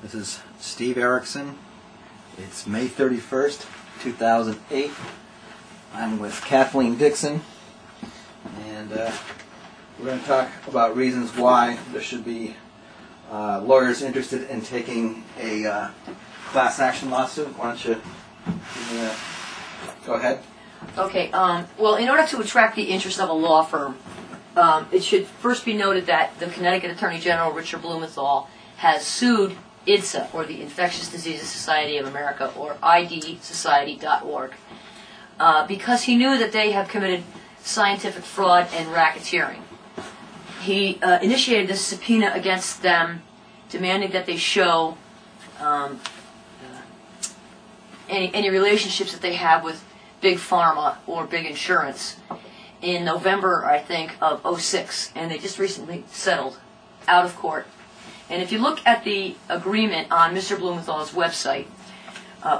This is Steve Erickson. It's May 31st, 2008. I'm with Kathleen Dixon, and we're going to talk about reasons why there should be lawyers interested in taking a class action lawsuit. Why don't you go ahead? Okay. Well, in order to attract the interest of a law firm, it should first be noted that the Connecticut Attorney General, Richard Blumenthal, has sued IDSA, or the Infectious Diseases Society of America, or idsociety.org, because he knew that they have committed scientific fraud and racketeering. He initiated this subpoena against them, demanding that they show any relationships that they have with big pharma or big insurance in November, I think, of '06, and they just recently settled out of court. And if you look at the agreement on Mr. Blumenthal's website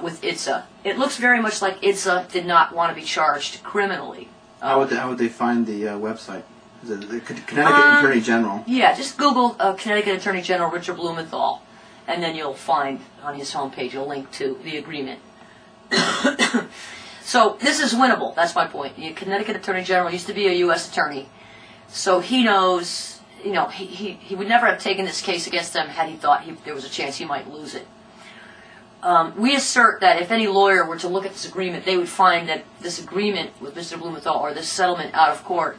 with IDSA, it looks very much like IDSA did not want to be charged criminally. How would they find the website? Is it the Connecticut Attorney General? Yeah, just Google Connecticut Attorney General Richard Blumenthal, and then you'll find on his homepage a link to the agreement. So this is winnable. That's my point. The Connecticut Attorney General used to be a U.S. attorney, so he knows. You know, he would never have taken this case against them had he thought there was a chance he might lose it. We assert that if any lawyer were to look at this agreement, they would find that this agreement with Mr. Blumenthal, or this settlement out of court,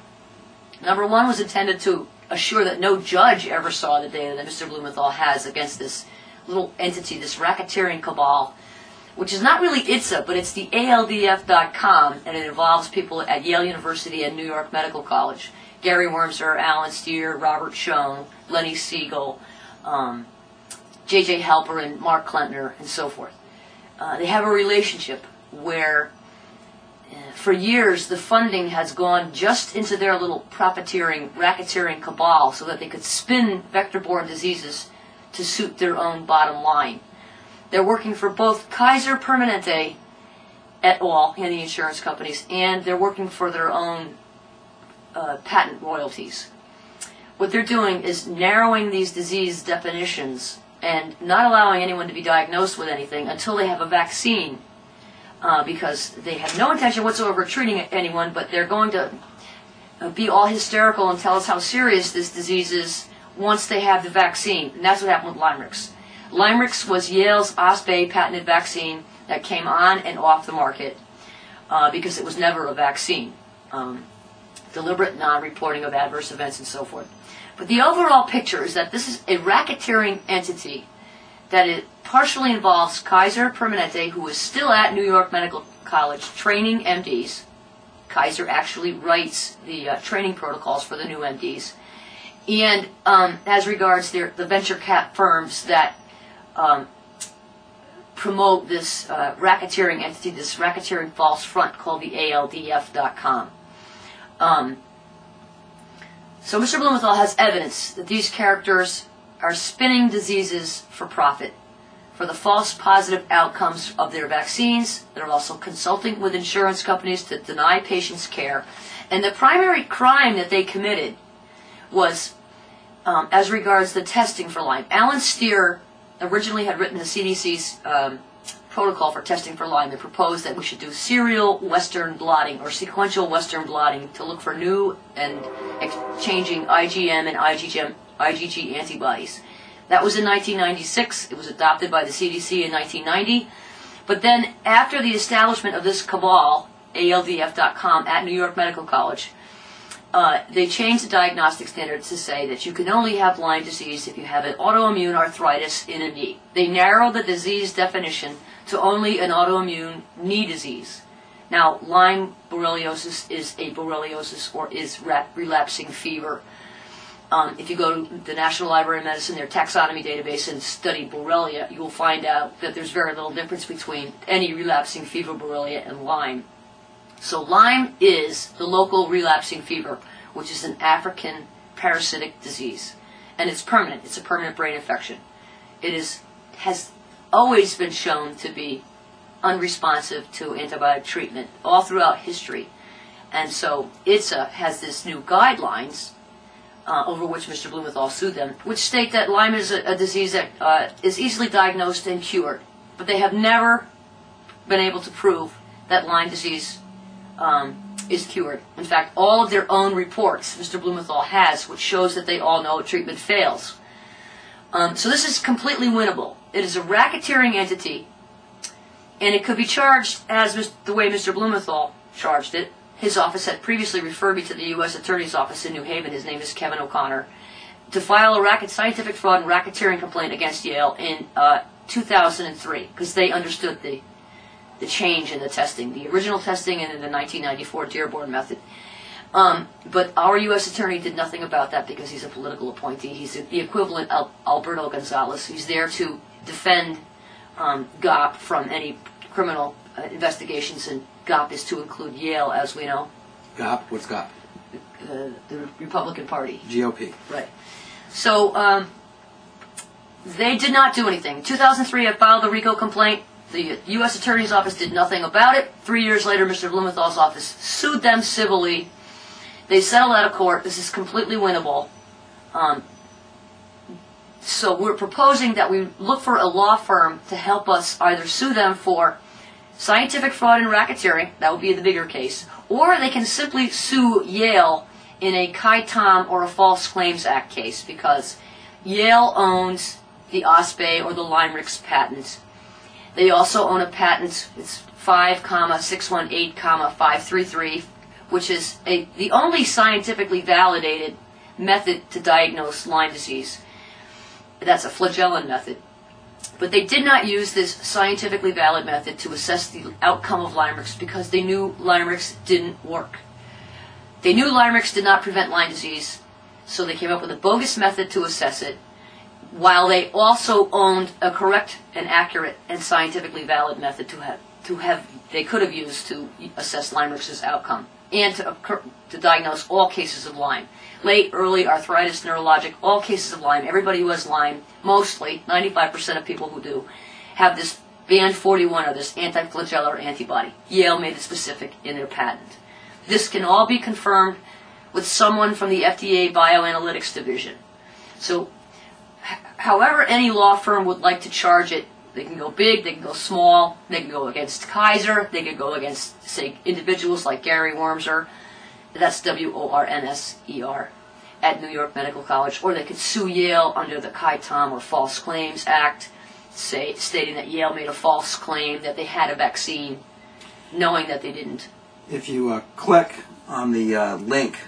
number one, was intended to assure that no judge ever saw the data that Mr. Blumenthal has against this little entity, this racketeering cabal, which is not really IDSA, but it's the ALDF.com, and it involves people at Yale University and New York Medical College. Gary Wormser, Alan Steer, Robert Schoen, Lenny Siegel, J.J. Halper, and Mark Klentner, and so forth. They have a relationship where, for years, the funding has gone just into their little profiteering, racketeering cabal so that they could spin vector-borne diseases to suit their own bottom line. They're working for both Kaiser Permanente et al., and the insurance companies, and they're working for their own patent royalties. What they're doing is narrowing these disease definitions and not allowing anyone to be diagnosed with anything until they have a vaccine, because they have no intention whatsoever of treating anyone, but they're going to be all hysterical and tell us how serious this disease is once they have the vaccine. And that's what happened with Lymerix. Lymerix was Yale's OSPE patented vaccine that came on and off the market because it was never a vaccine. Deliberate non-reporting of adverse events and so forth. But the overall picture is that this is a racketeering entity that it partially involves Kaiser Permanente, who is still at New York Medical College training MDs. Kaiser actually writes the training protocols for the new MDs. And as regards the venture cap firms that promote this racketeering entity, this racketeering false front called the ALDF.com. So Mr. Blumenthal has evidence that these characters are spinning diseases for profit, for the false positive outcomes of their vaccines. They're also consulting with insurance companies to deny patients care. And the primary crime that they committed was as regards the testing for Lyme. Alan Steer originally had written the CDC's protocol for testing for Lyme. They proposed that we should do serial Western blotting or sequential Western blotting to look for new and changing IgM and IgG antibodies. That was in 1996. It was adopted by the CDC in 1990. But then after the establishment of this cabal, ALDF.com, at New York Medical College, they changed the diagnostic standards to say that you can only have Lyme disease if you have an autoimmune arthritis in a knee. They narrowed the disease definition to only an autoimmune knee disease. Now, Lyme borreliosis is a borreliosis, or is relapsing fever. If you go to the National Library of Medicine, their taxonomy database, and study Borrelia, you will find out that there's very little difference between any relapsing fever Borrelia and Lyme. So Lyme is the local relapsing fever, which is an African parasitic disease. And it's permanent. It's a permanent brain infection. It has always been shown to be unresponsive to antibiotic treatment all throughout history. And so IDSA has this new guidelines over which Mr. Blumenthal sued them, which state that Lyme is a disease that is easily diagnosed and cured, but they have never been able to prove that Lyme disease is cured. In fact, all of their own reports Mr. Blumenthal has, which shows that they all know treatment fails. So this is completely winnable. It is a racketeering entity, and it could be charged as the way Mr. Blumenthal charged it. His office had previously referred me to the U.S. Attorney's Office in New Haven. His name is Kevin O'Connor, to file a scientific fraud and racketeering complaint against Yale in 2003, because they understood the change in the testing, the original testing and in the 1994 Dearborn method. But our U.S. Attorney did nothing about that because he's a political appointee. He's the equivalent of Alberto Gonzalez. He's there to defend GOP from any criminal investigations, and GOP is to include Yale, as we know. GOP? What's GOP? The Republican Party. GOP. Right. So they did not do anything. In 2003, I filed a RICO complaint. The U.S. Attorney's Office did nothing about it. 3 years later, Mr. Blumenthal's office sued them civilly. They settled out of court. This is completely winnable. So we're proposing that we look for a law firm to help us either sue them for scientific fraud and racketeering, that would be the bigger case, or they can simply sue Yale in a Chi-Tom or a False Claims Act case, because Yale owns the OSPE or the Lymerix patent. They also own a patent, it's 5,618,533, which is the only scientifically validated method to diagnose Lyme disease. That's a flagellin method. But they did not use this scientifically valid method to assess the outcome of Lymerix because they knew Lymerix didn't work. They knew Lymerix did not prevent Lyme disease, so they came up with a bogus method to assess it, while they also owned a correct and accurate and scientifically valid method they could have used to assess Lymerix's outcome and to diagnose all cases of Lyme. Late, early, arthritis, neurologic, all cases of Lyme. Everybody who has Lyme, mostly, 95% of people who do, have this band 41 or this anti-flagellar antibody. Yale made it specific in their patent. This can all be confirmed with someone from the FDA Bioanalytics Division. So, however any law firm would like to charge it, they can go big, they can go small, they can go against Kaiser, they can go against, say, individuals like Gary Wormser, that's W-O-R-N-S-E-R, at New York Medical College, or they could sue Yale under the Chi-Tom or False Claims Act, stating that Yale made a false claim that they had a vaccine, knowing that they didn't. If you click on the link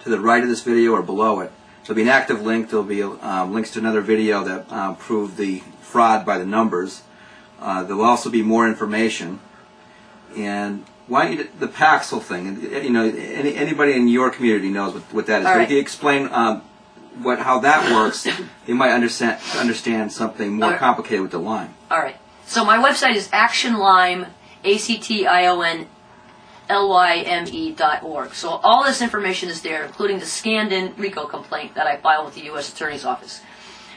to the right of this video or below it, there'll be an active link. There'll be links to another video that prove the fraud by the numbers. There'll also be more information. And why don't you, the Paxil thing, and anybody in your community knows what that is. All right. But if you explain how that works, you might understand something more complicated with the Lyme. All right. So my website is actionlyme, ACTIONLYME.org. So all this information is there, including the scanned-in RICO complaint that I filed with the U.S. Attorney's Office.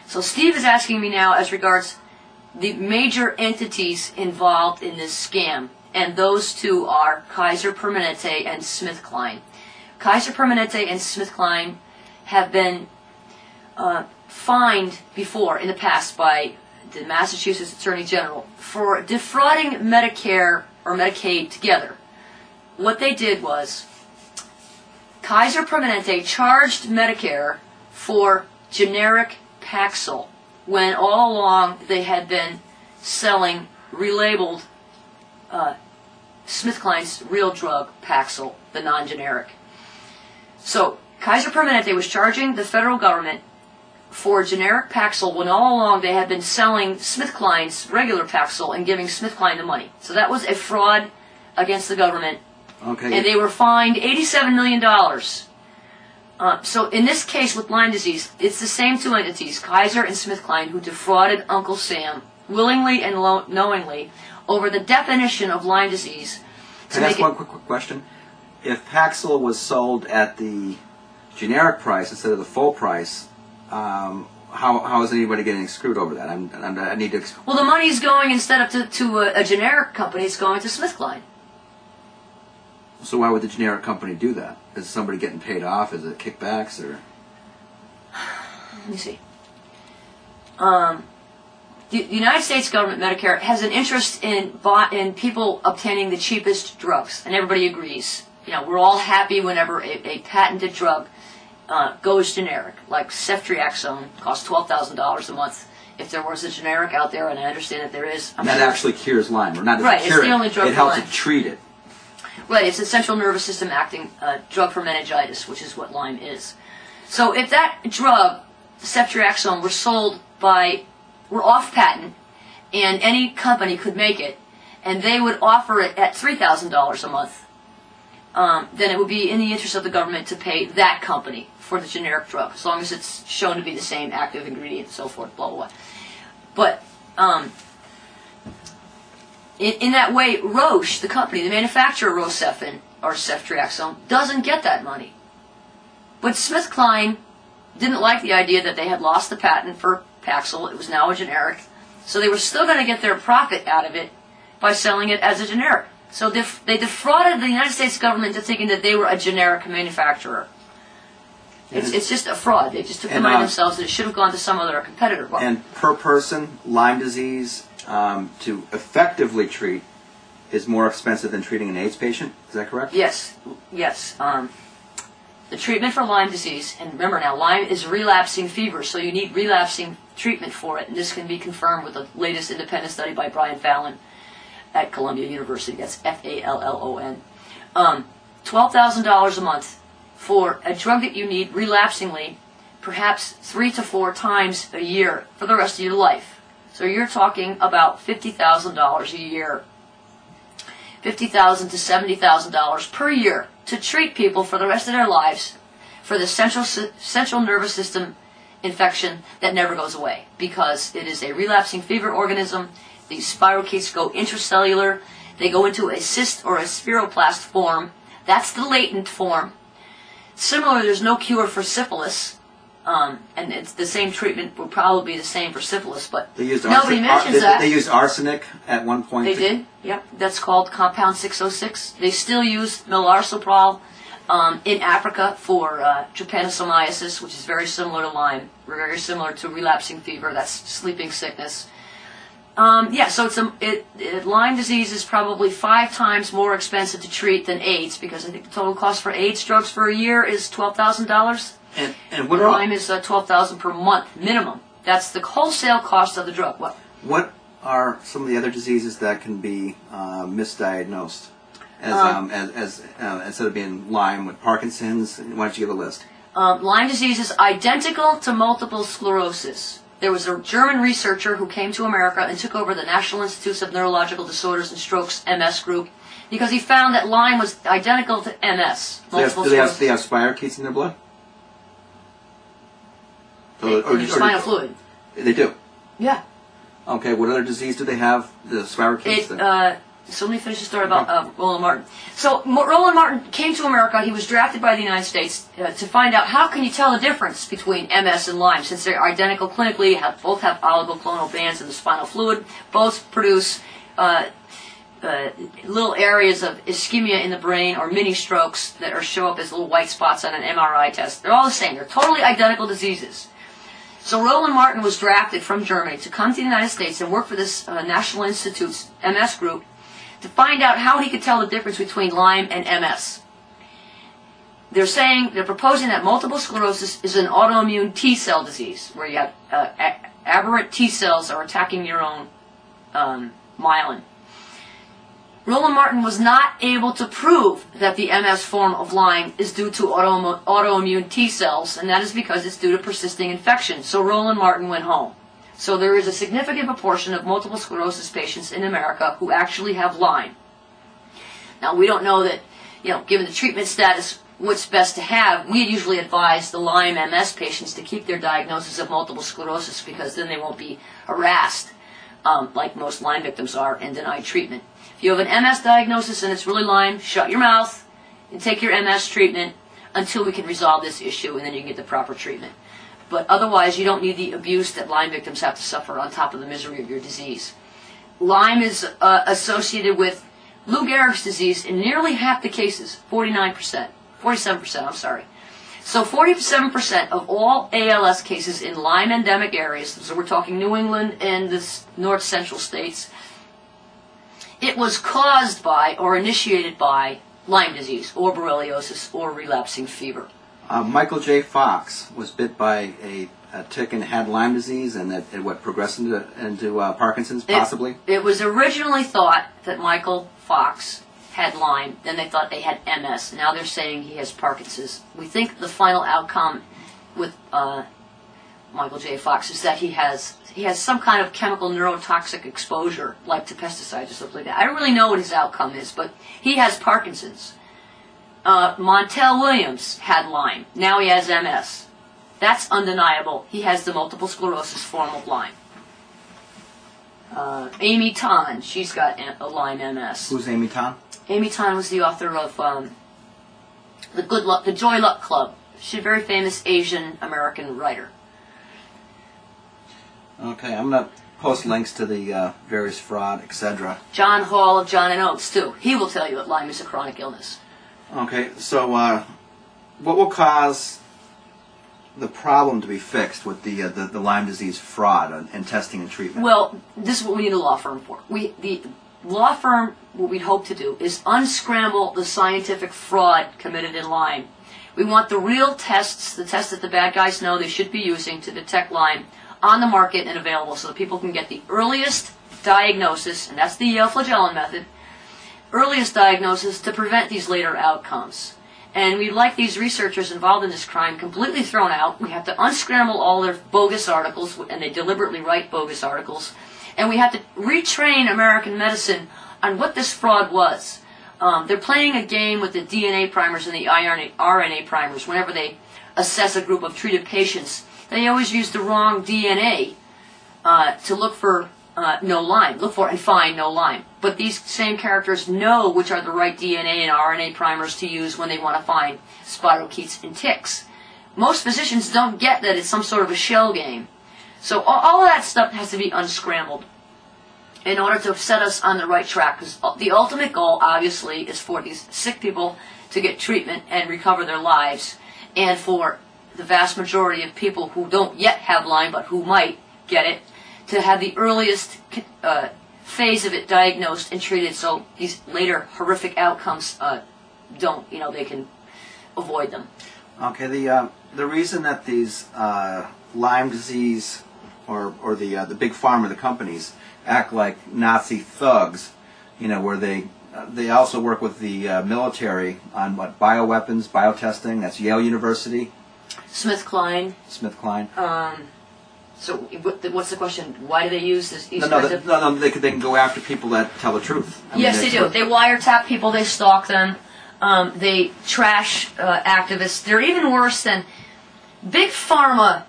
So Steve is asking me now as regards the major entities involved in this scam, and those two are Kaiser Permanente and SmithKline. Kaiser Permanente and SmithKline have been fined before in the past by the Massachusetts Attorney General for defrauding Medicare or Medicaid together. What they did was Kaiser Permanente charged Medicare for generic Paxil when all along they had been selling relabeled SmithKline's real drug, Paxil, the non-generic. So Kaiser Permanente was charging the federal government for generic Paxil when all along they had been selling SmithKline's regular Paxil and giving SmithKline the money. So that was a fraud against the government. Okay. And they were fined $87 million. So in this case with Lyme disease, it's the same two entities, Kaiser and SmithKline, who defrauded Uncle Sam willingly and knowingly over the definition of Lyme disease. Can I ask one quick question? If Paxil was sold at the generic price instead of the full price, how is anybody getting screwed over that? I need to. Well, the money's going, instead of to a generic company, it's going to SmithKline. So why would the generic company do that? Is somebody getting paid off? Is it kickbacks or? let me see. The United States government, Medicare, has an interest in people obtaining the cheapest drugs, and everybody agrees. We're all happy whenever a patented drug goes generic, like ceftriaxone costs $12,000 a month. If there was a generic out there, and I understand that there is, and that actually cures Lyme, or not? Right, it's the only drug. It helps to treat it. Right, it's a central nervous system acting drug for meningitis, which is what Lyme is. So if that drug, ceftriaxone, were off patent, and any company could make it, and they would offer it at $3,000 a month, then it would be in the interest of the government to pay that company for the generic drug, as long as it's shown to be the same active ingredient and so forth, blah, blah, blah. But in that way, Roche, the company, the manufacturer of Rocephin, or ceftriaxone, doesn't get that money. But SmithKline didn't like the idea that they had lost the patent for Paxil. It was now a generic. So they were still going to get their profit out of it by selling it as a generic. So they defrauded the United States government into thinking that they were a generic manufacturer. It's just a fraud. They just took the money themselves, and it should have gone to some other competitor. And per person, Lyme disease to effectively treat is more expensive than treating an AIDS patient. Is that correct? Yes. Yes. The treatment for Lyme disease, and remember now, Lyme is relapsing fever, so you need relapsing treatment for it, and this can be confirmed with the latest independent study by Brian Fallon at Columbia University. That's Fallon. $12,000 a month for a drug that you need relapsingly, perhaps 3 to 4 times a year for the rest of your life. So you're talking about $50,000 a year, $50,000 to $70,000 per year to treat people for the rest of their lives for the central nervous system infection that never goes away, because it is a relapsing fever organism. These spirochetes go intracellular. They go into a cyst or a spiroplast form. That's the latent form. Similarly, there's no cure for syphilis, and it's the same treatment would probably be the same for syphilis, but nobody mentions that. They used arsenic at one point. They did, yep. That's called compound 606. They still use melarsoprol in Africa for trypanosomiasis, which is very similar to Lyme, very similar to relapsing fever. That's sleeping sickness. So Lyme disease is probably 5 times more expensive to treat than AIDS, because I think the total cost for AIDS drugs for a year is $12,000. And what Lyme is $12,000 per month minimum. That's the wholesale cost of the drug. What are some of the other diseases that can be misdiagnosed as instead of being Lyme with Parkinson's? Why don't you give a list? Lyme disease is identical to multiple sclerosis. There was a German researcher who came to America and took over the National Institutes of Neurological Disorders and Strokes MS group, because he found that Lyme was identical to MS. Do they have spirochetes in their blood? Spinal fluid. They do? Yeah. Okay, what other disease do they have? The spirochetes? So let me finish the story about Roland Martin. So Roland Martin came to America. He was drafted by the United States to find out how can you tell the difference between MS and Lyme, since they're identical clinically, both have oligoclonal bands in the spinal fluid, both produce little areas of ischemia in the brain, or mini strokes that show up as little white spots on an MRI test. They're all the same. They're totally identical diseases. So Roland Martin was drafted from Germany to come to the United States and work for this National Institute's MS group to find out how he could tell the difference between Lyme and MS. They're proposing that multiple sclerosis is an autoimmune T-cell disease, where you have aberrant T-cells are attacking your own myelin. Roland Martin was not able to prove that the MS form of Lyme is due to autoimmune T-cells, and that is because it's due to persisting infection. So Roland Martin went home. So there is a significant proportion of multiple sclerosis patients in America who actually have Lyme. Now, we don't know that, given the treatment status, what's best to have. We usually advise the Lyme MS patients to keep their diagnosis of multiple sclerosis, because then they won't be harassed, like most Lyme victims are, and denied treatment. If you have an MS diagnosis and it's really Lyme, shut your mouth and take your MS treatment until we can resolve this issue, and then you can get the proper treatment. But otherwise, you don't need the abuse that Lyme victims have to suffer on top of the misery of your disease. Lyme is associated with Lou Gehrig's disease in nearly half the cases, 47%, I'm sorry. So 47% of all ALS cases in Lyme endemic areas, so we're talking New England and the north central states, it was caused by or initiated by Lyme disease or borreliosis or relapsing fever. Michael J. Fox was bit by a tick and had Lyme disease, and that it progressed into Parkinson's, possibly? It was originally thought that Michael Fox had Lyme, then they thought they had MS. Now they're saying he has Parkinson's. We think the final outcome with Michael J. Fox is that he has some kind of chemical neurotoxic exposure, like to pesticides or something like that. I don't really know what his outcome is, but he has Parkinson's. Montel Williams had Lyme. Now he has MS. That's undeniable. He has the multiple sclerosis form of Lyme. Amy Tan, she's got a Lyme MS. Who's Amy Tan? Amy Tan was the author of the Joy Luck Club. She's a very famous Asian American writer. Okay, I'm going to post links to the various fraud, etc. John Hall of John and Oates, too. He will tell you that Lyme is a chronic illness. Okay, so what will cause the problem to be fixed with the Lyme disease fraud and testing and treatment? Well, this is what we need a law firm for. The law firm, what we'd hope to do is unscramble the scientific fraud committed in Lyme. We want the real tests, the tests that the bad guys know they should be using to detect Lyme, on the market and available so that people can get the earliest diagnosis, and that's the Yale flagellum method, earliest diagnosis to prevent these later outcomes. And we'd like these researchers involved in this crime completely thrown out. We have to unscramble all their bogus articles, and they deliberately write bogus articles. And we have to retrain American medicine on what this fraud was. They're playing a game with the DNA primers and the RNA primers. Whenever they assess a group of treated patients, they always use the wrong DNA to look for no Lyme. Look for and find no Lyme. But these same characters know which are the right DNA and RNA primers to use when they want to find spirochetes and ticks. Most physicians don't get that it's some sort of a shell game. So all of that stuff has to be unscrambled in order to set us on the right track. Because the ultimate goal, obviously, is for these sick people to get treatment and recover their lives, and for the vast majority of people who don't yet have Lyme but who might get it to have the earliest phase of it diagnosed and treated, so these later horrific outcomes they can avoid them. Okay, the reason that these Lyme disease or the big pharma, the companies, act like Nazi thugs, where they also work with the military on bioweapons, biotesting. That's Yale University. SmithKline. So what's the question? Why do they use this? No, they can go after people that tell the truth. Yes, they do. They wiretap people. They stalk them. They trash activists. They're even worse than big pharma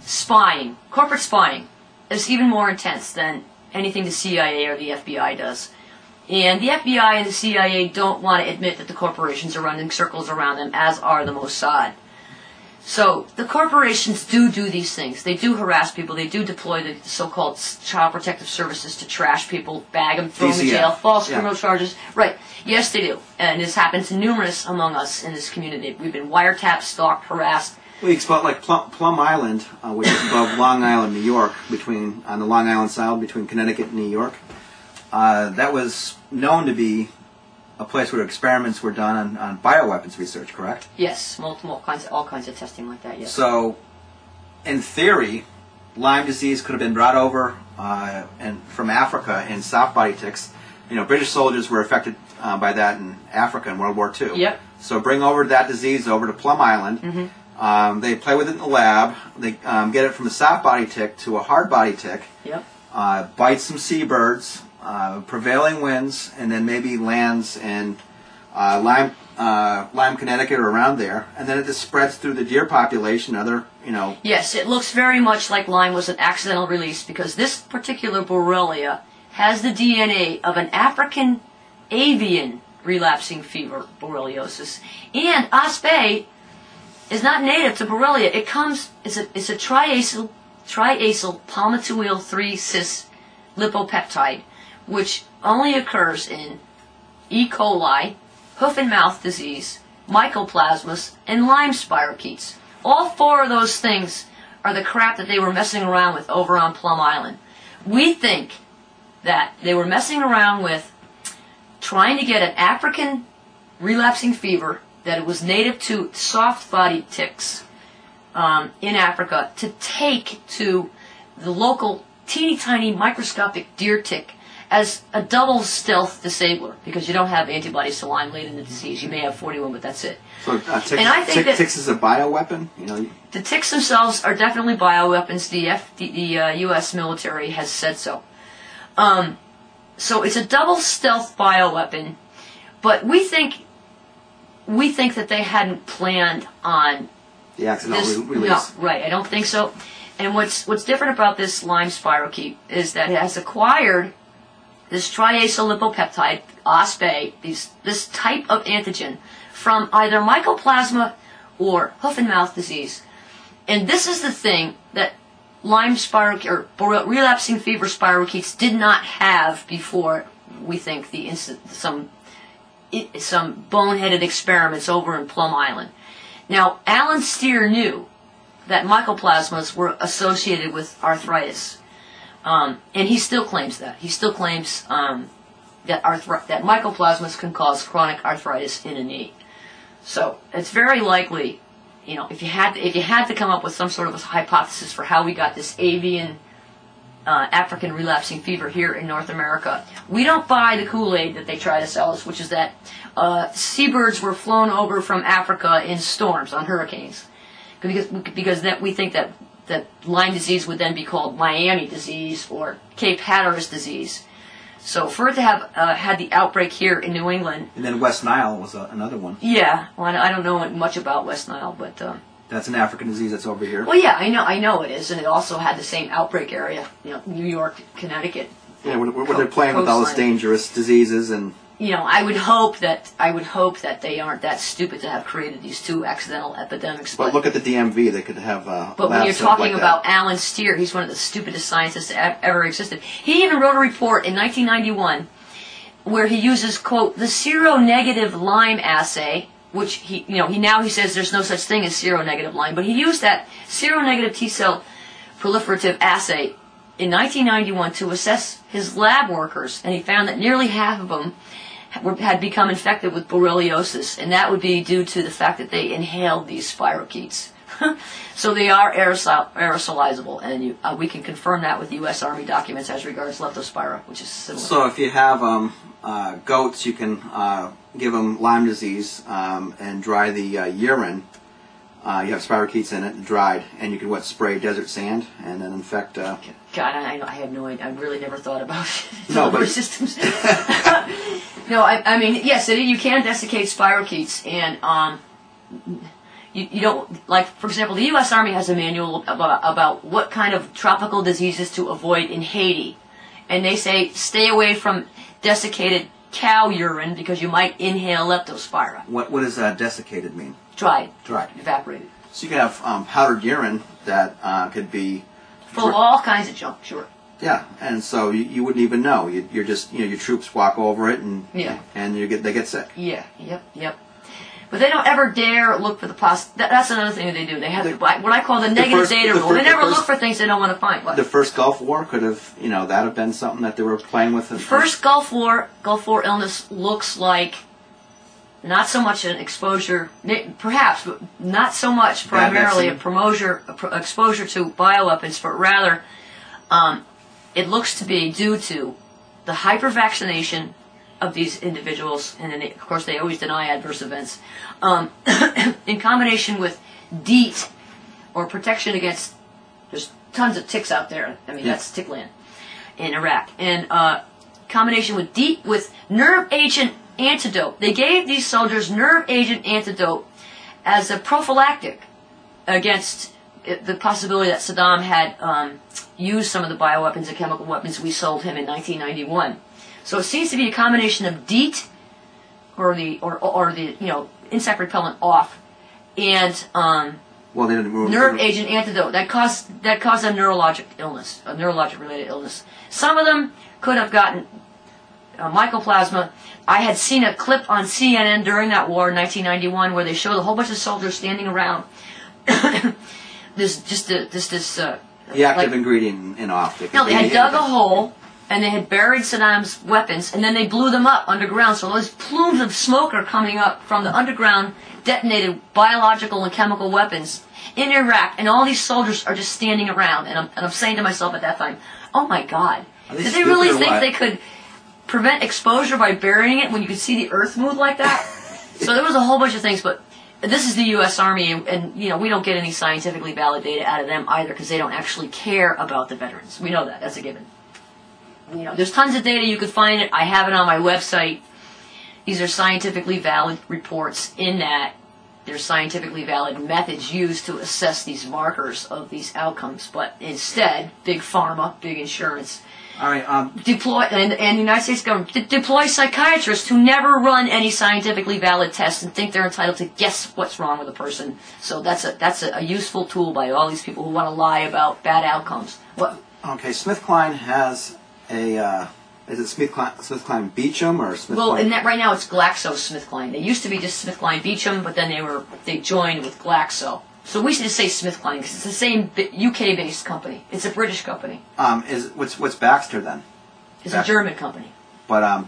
spying. Corporate spying is even more intense than anything the CIA or the FBI does. And the FBI and the CIA don't want to admit that the corporations are running circles around them, as are the Mossad. So the corporations do these things. They do harass people. They do deploy the so-called Child Protective Services to trash people, bag them, throw them in jail, false criminal charges. Right. Yes, they do. And this happens to numerous among us in this community. We've been wiretapped, stalked, harassed. We spot like Plum Island, which is above Long Island, New York, on the Long Island Sound between Connecticut and New York. That was known to be a place where experiments were done on bioweapons research, correct? Yes, all kinds of testing like that, yes. So, in theory, Lyme disease could have been brought over from Africa in soft body ticks. British soldiers were affected by that in Africa in World War II. Yep. So bring over that disease over to Plum Island. Mm-hmm. They play with it in the lab. They get it from a soft body tick to a hard body tick. Yep. Bite some seabirds. Prevailing winds, and then maybe lands in Lyme, Connecticut, or around there, and then it just spreads through the deer population. Yes, it looks very much like Lyme was an accidental release because this particular Borrelia has the DNA of an African avian relapsing fever, borreliosis, and OspA is not native to Borrelia. It's a triacyl palmitoyl 3-cis lipopeptide, which only occurs in E. coli, hoof and mouth disease, mycoplasmas, and Lyme spirochetes. All four of those things are the crap that they were messing around with over on Plum Island. We think that they were messing around with trying to get an African relapsing fever that it was native to soft-bodied ticks in Africa to take to the local teeny tiny microscopic deer tick as a double stealth disabler, because you don't have antibodies to Lyme late in the disease. You may have 41, but that's it. So ticks is a bioweapon? You know, the ticks themselves are definitely bioweapons. The U.S. military has said so. So it's a double stealth bioweapon, but we think that they hadn't planned on the accidental this. release. No, right? I don't think so. And what's different about this Lyme spirochete is that it has acquired this triacylipopeptide, OspA, this type of antigen from either mycoplasma or hoof and mouth disease. And this is the thing that Lyme spirochete or relapsing fever spirochetes did not have before. We think some boneheaded experiments over in Plum Island. Now, Alan Steer knew that mycoplasmas were associated with arthritis. And he still claims that. He still claims that mycoplasmas can cause chronic arthritis in a knee. So it's very likely, you know, if you had to come up with some sort of a hypothesis for how we got this avian African relapsing fever here in North America, we don't buy the Kool-Aid that they try to sell us, which is that seabirds were flown over from Africa in storms on hurricanes, because that we think that Lyme disease would then be called Miami disease or Cape Hatteras disease. So for it to have had the outbreak here in New England, and then West Nile was another one. Yeah, well, I don't know much about West Nile, but that's an African disease that's over here. Well, yeah, I know it is, and it also had the same outbreak area, you know, New York, Connecticut. Yeah, where they're playing with all this dangerous diseases and. You know, I would hope that they aren't that stupid to have created these two accidental epidemics. But look at the DMV; they could have. But when you're talking about Alan Steer, he's one of the stupidest scientists that ever existed. He even wrote a report in 1991 where he uses, quote, the seronegative Lyme assay, which he says there's no such thing as seronegative Lyme, but he used that seronegative T cell proliferative assay in 1991 to assess his lab workers, and he found that nearly half of them had become infected with borreliosis, and that would be due to the fact that they inhaled these spirochetes. So they are aerosolizable, and we can confirm that with U.S. Army documents as regards leptospira, which is similar. So if you have goats, you can give them Lyme disease and dry the urine. You have spirochetes in it, dried, and you can spray desert sand and then infect. God, I have no idea. I really never thought about delivery systems. No, I mean, yes, you can desiccate spirochetes, and you don't, like, for example, the U.S. Army has a manual about what kind of tropical diseases to avoid in Haiti, and they say stay away from desiccated cow urine because you might inhale leptospira. What does desiccated mean? Dried. Dried. Evaporated. So you can have powdered urine that could be full of all kinds of junk, sure. Yeah, and so you wouldn't even know. You're just, your troops walk over it and they get sick. Yeah, yep. But they don't ever dare look for the that's another thing that they do. They have what I call the negative data rule. They never look for things they don't want to find. What? The first Gulf War could have, that have been something that they were playing with. The first Gulf War illness looks like not so much an exposure, perhaps, but not so much primarily exposure to bioweapons, but rather it looks to be due to the hypervaccination of these individuals, and then of course they always deny adverse events, in combination with DEET, or protection against, there's tons of ticks out there, that's tick land in Iraq, and combination with DEET with nerve agent antidote. They gave these soldiers nerve agent antidote as a prophylactic against the possibility that Saddam had used some of the bioweapons and chemical weapons we sold him in 1991. So it seems to be a combination of DEET, or the insect repellent off, and nerve agent antidote that caused a neurologic related illness. Some of them could have gotten mycoplasma. I had seen a clip on CNN during that war in 1991 where they showed a whole bunch of soldiers standing around. The active ingredient in optic. No, they had dug a hole, and they had buried Saddam's weapons, and then they blew them up underground. So those plumes of smoke are coming up from the underground detonated biological and chemical weapons in Iraq, and all these soldiers are just standing around. And I'm saying to myself at that time, oh my God, did they really think they could prevent exposure by burying it when you could see the earth move like that? So there was a whole bunch of things, but this is the U.S. Army, and you know, we don't get any scientifically valid data out of them either because they don't actually care about the veterans. We know that. That's a given. You know, there's tons of data. You could find it. I have it on my website. These are scientifically valid reports in that there's scientifically valid methods used to assess these markers of these outcomes. But instead, big pharma, big insurance, all right, deploy, and the United States government deploy psychiatrists who never run any scientifically valid tests and think they're entitled to guess what's wrong with a person. So that's a useful tool by all these people who want to lie about bad outcomes. What? Okay, SmithKline has a. Is it SmithKline Beecham or SmithKline? Well, in that right now it's GlaxoSmithKline. They used to be just SmithKline Beecham, but then they joined with Glaxo. So we should just say SmithKline because it's the same UK-based company. It's a British company. What's Baxter then? It's a German company. But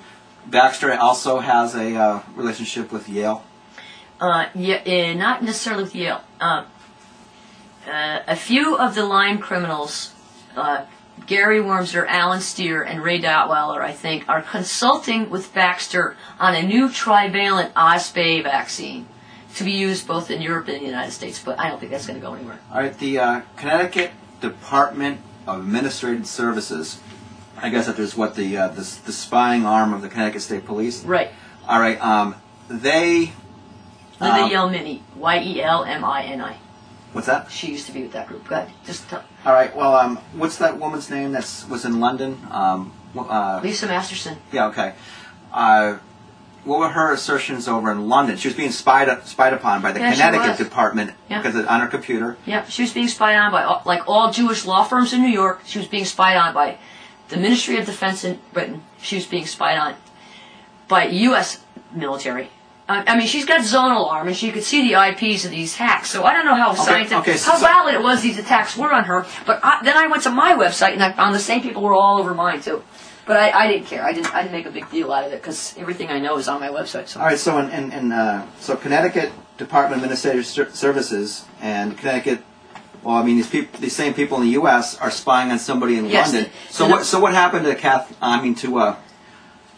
Baxter also has a relationship with Yale. Yeah, not necessarily with Yale. A few of the Lyme criminals, Gary Wormser, Alan Steer, and Ray Dotweiler, I think, are consulting with Baxter on a new trivalent OSPE vaccine to be used both in Europe and the United States, but I don't think that's going to go anywhere. All right, the Connecticut Department of Administrative Services, I guess that is what the spying arm of the Connecticut State Police. Right. All right, they... Linda Yelmini, Yelmini. What's that? She used to be with that group. Go ahead, just tell. All right, well, what's that woman's name that was in London? Lisa Masterson. Yeah, okay. What were her assertions over in London? She was being spied upon by the Connecticut Department because on her computer. Yeah, she was being spied on by, like all Jewish law firms in New York. She was being spied on by the Ministry of Defense in Britain. She was being spied on by U.S. military. I mean, she's got zone alarm, and she could see the IPs of these hacks. So I don't know how how valid it was these attacks were on her. But then I went to my website, and I found the same people were all over mine too. But I didn't care. I didn't make a big deal out of it because everything I know is on my website. So. All right. So so Connecticut Department of Administrative Services and Connecticut. Well, I mean, these same people in the U.S. are spying on somebody in London. So what happened to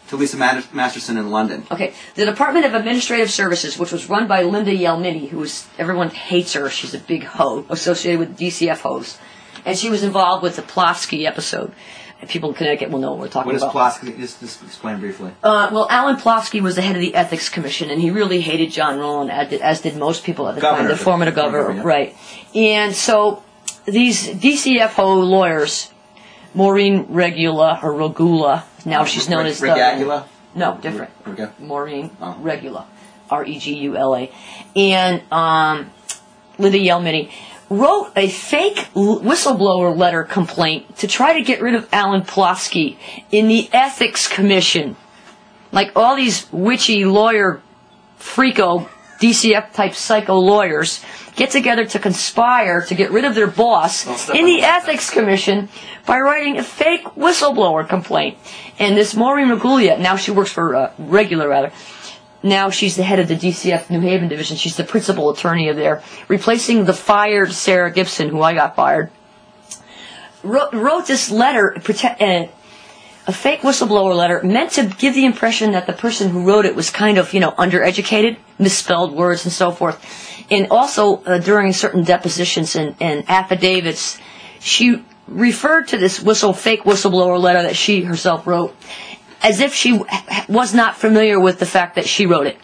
to Lisa Masterson in London? Okay, the Department of Administrative Services, which was run by Linda Yelmini, everyone hates her. She's a big hoe associated with DCF hoes, and she was involved with the Plofsky episode. People in Connecticut will know what we're talking about. What is Plofsky? Just explain briefly. Well, Alan Plofsky was the head of the Ethics Commission, and he really hated John Rowland, as did most people at the time, the former governor, right? And so these DCFO lawyers, Maureen Regula, now she's known as Regula. No, different. Maureen Regula, Regula, and Linda Yelmini wrote a fake whistleblower letter complaint to try to get rid of Alan Plofsky in the Ethics Commission. Like all these witchy lawyer, freako, DCF-type psycho lawyers get together to conspire to get rid of their boss in the Ethics Commission by writing a fake whistleblower complaint. And this Maureen Regula, now she works for Regular, rather. Now she's the head of the DCF New Haven division. She's the principal attorney of there, replacing the fired Sarah Gibson, who I got fired. Wrote this letter, a fake whistleblower letter, meant to give the impression that the person who wrote it was kind of, undereducated, misspelled words and so forth. And also, during certain depositions and affidavits, she referred to this fake whistleblower letter that she herself wrote as if she was not familiar with the fact that she wrote it.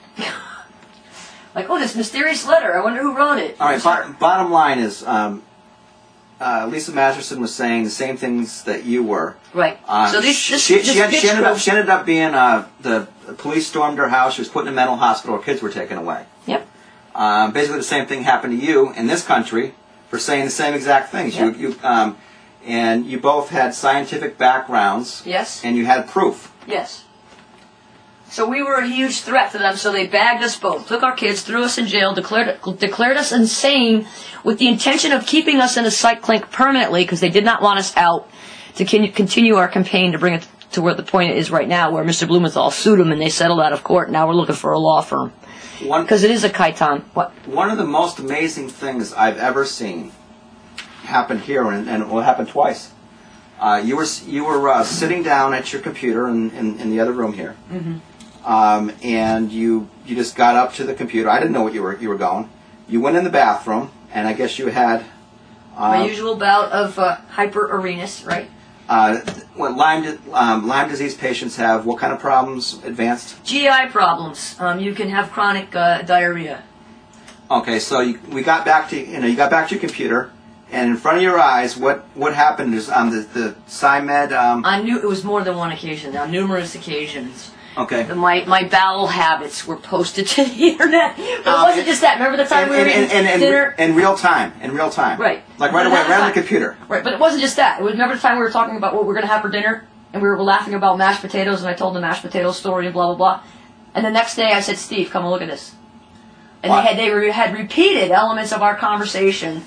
Like, this mysterious letter, I wonder who wrote it. All right, bottom line is, Lisa Masterson was saying the same things that you were. Right. So she ended up being, the police stormed her house, she was put in a mental hospital, her kids were taken away. Yep. Basically the same thing happened to you in this country for saying the same exact things. Yep. And you both had scientific backgrounds. Yes. And you had proof. Yes. So we were a huge threat to them, so they bagged us both, took our kids, threw us in jail, declared us insane with the intention of keeping us in a psych clinic permanently because they did not want us out to continue our campaign to bring it to where the point it is right now, where Mr. Blumenthal sued them and they settled out of court. Now we're looking for a law firm. Because it is a chiton. What? One of the most amazing things I've ever seen happen here, and it will happen twice. You were sitting down at your computer in the other room here, and you just got up to the computer. I didn't know what you were going. You went in the bathroom, and I guess you had my usual bout of hyperuresis, right? What Lyme disease patients have? What kind of problems? Advanced GI problems. You can have chronic diarrhea. Okay, so we got back to you got back to your computer. And in front of your eyes, what happened is the PsyMed. It was more than one occasion. On numerous occasions. Okay. My bowel habits were posted to the internet. But it wasn't just that. Remember the time we were eating dinner? In real time. Right. Like right away, right on the computer. Right, but it wasn't just that. Remember the time we were talking about what we were going to have for dinner? And we were laughing about mashed potatoes, and I told the mashed potato story and blah, blah, blah. And the next day I said, Steve, come and look at this. And they had repeated elements of our conversation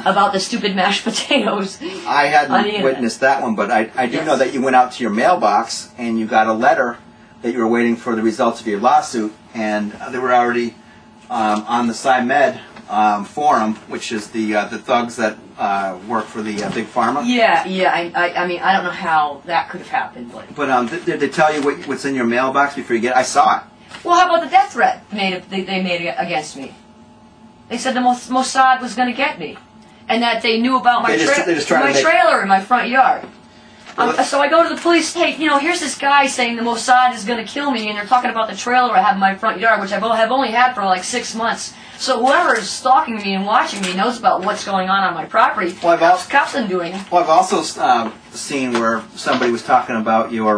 about the stupid mashed potatoes. I hadn't witnessed that one, but I do know that you went out to your mailbox and you got a letter that you were waiting for the results of your lawsuit, and they were already on the PsyMed forum, which is the thugs that work for the big pharma. Yeah. I mean, I don't know how that could have happened, but did they tell you what's in your mailbox before you get it? I saw it. Well, how about the death threat they made against me? They said the Mossad was going to get me. And that they knew about my trailer in my front yard. So I go to the police, hey, here's this guy saying the Mossad is going to kill me, and they're talking about the trailer I have in my front yard, which I have only had for like 6 months. So whoever is stalking me and watching me knows about what's going on my property. Well, cops are doing it. Well, I've also seen where somebody was talking about your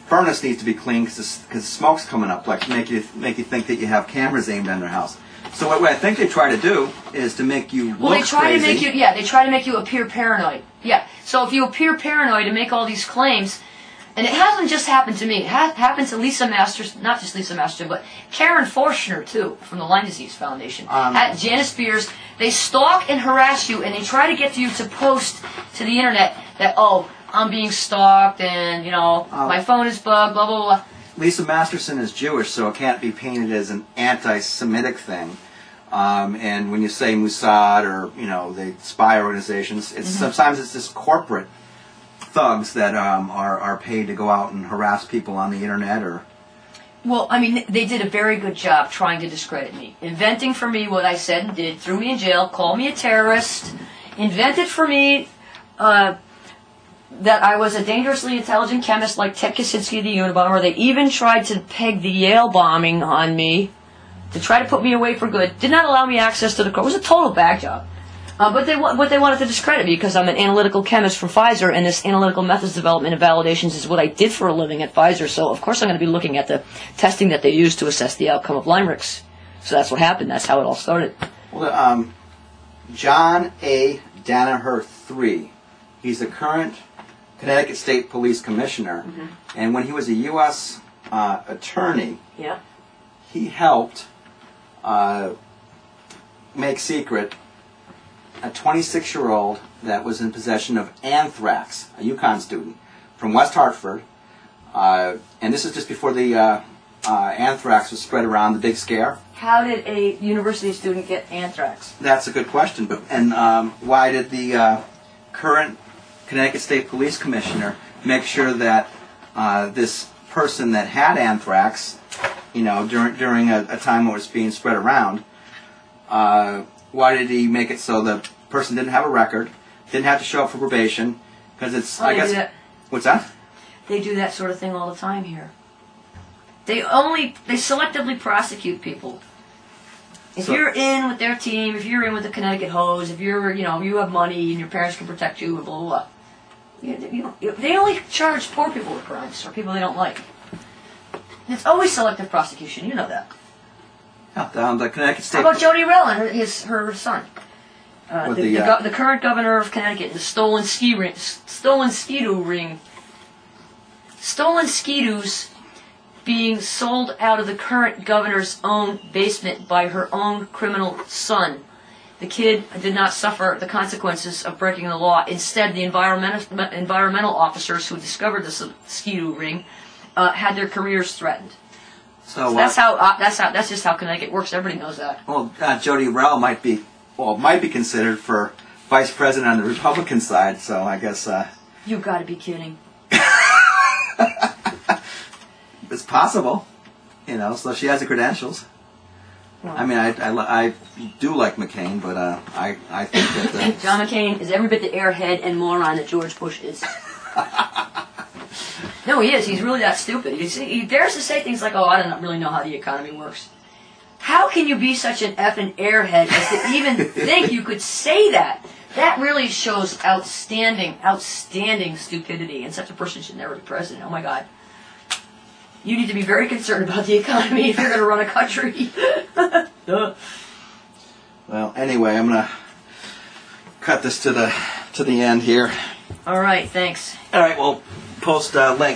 furnace needs to be cleaned because smoke's coming up, like make you think that you have cameras aimed on their house. So what I think they try to do is to make you look crazy. They try to make you appear paranoid. Yeah. So if you appear paranoid and make all these claims, and it hasn't just happened to me. It happened to Lisa Masters, not just Lisa Masters, but Karen Forshner too, from the Lyme Disease Foundation. Janice Spears. They stalk and harass you, and they try to get you to post to the internet that I'm being stalked, and my phone is bugged, blah blah blah. Lisa Masterson is Jewish, so it can't be painted as an anti-Semitic thing. And when you say Mossad or the spy organizations, sometimes it's just corporate thugs that are paid to go out and harass people on the internet or. Well, I mean, they did a very good job trying to discredit me, inventing for me what I said and did, threw me in jail, called me a terrorist, invented for me that I was a dangerously intelligent chemist like Ted Kaczynski, the Unabomber. They even tried to peg the Yale bombing on me to try to put me away for good. Did not allow me access to the court. It was a total bag job. But they wanted to discredit me because I'm an analytical chemist from Pfizer, and this analytical methods development and validations is what I did for a living at Pfizer. So, of course, I'm going to be looking at the testing that they used to assess the outcome of Lymerix. So that's what happened. That's how it all started. Well, John A. Danaher III, he's the current Connecticut State Police Commissioner, and when he was a U.S. attorney, he helped make secret a 26-year-old that was in possession of anthrax, a UConn student from West Hartford, and this is just before the anthrax was spread around, the big scare. How did a university student get anthrax? That's a good question, and why did the current Connecticut State Police Commissioner make sure that this person that had anthrax, during a time when it was being spread around, why did he make it so the person didn't have a record, didn't have to show up for probation? Because it's, I guess, what's that? They do that sort of thing all the time here. They selectively prosecute people. If you're in with their team, if you're in with the Connecticut Hose, if you're, you have money and your parents can protect you, and blah blah blah. They only charge poor people with crimes or people they don't like. It's always selective prosecution. You know that. Yeah, the Connecticut State. How about Jody Rell and her son? The current governor of Connecticut, the stolen skidoo ring stolen ski-doos being sold out of the current governor's own basement by her own criminal son. The kid did not suffer the consequences of breaking the law. Instead, the environmental officers who discovered the ski-doo ring had their careers threatened. So That's just how Connecticut works. Everybody knows that. Well, Jody Rell might be considered for vice president on the Republican side. So I guess You got to be kidding. it's possible. You know, so she has the credentials. Well, I mean, I do like McCain, but I think that John McCain is every bit the airhead and moron that George Bush is. No, he is. He's really that stupid. He dares to say things like, "Oh, I don't really know how the economy works." How can you be such an effing airhead as to even think you could say that? That really shows outstanding stupidity, and such a person should never be president. Oh my God. You need to be very concerned about the economy if you're going to run a country. Well, anyway, I'm gonna cut this to the end here. All right, thanks. All right, we'll post links.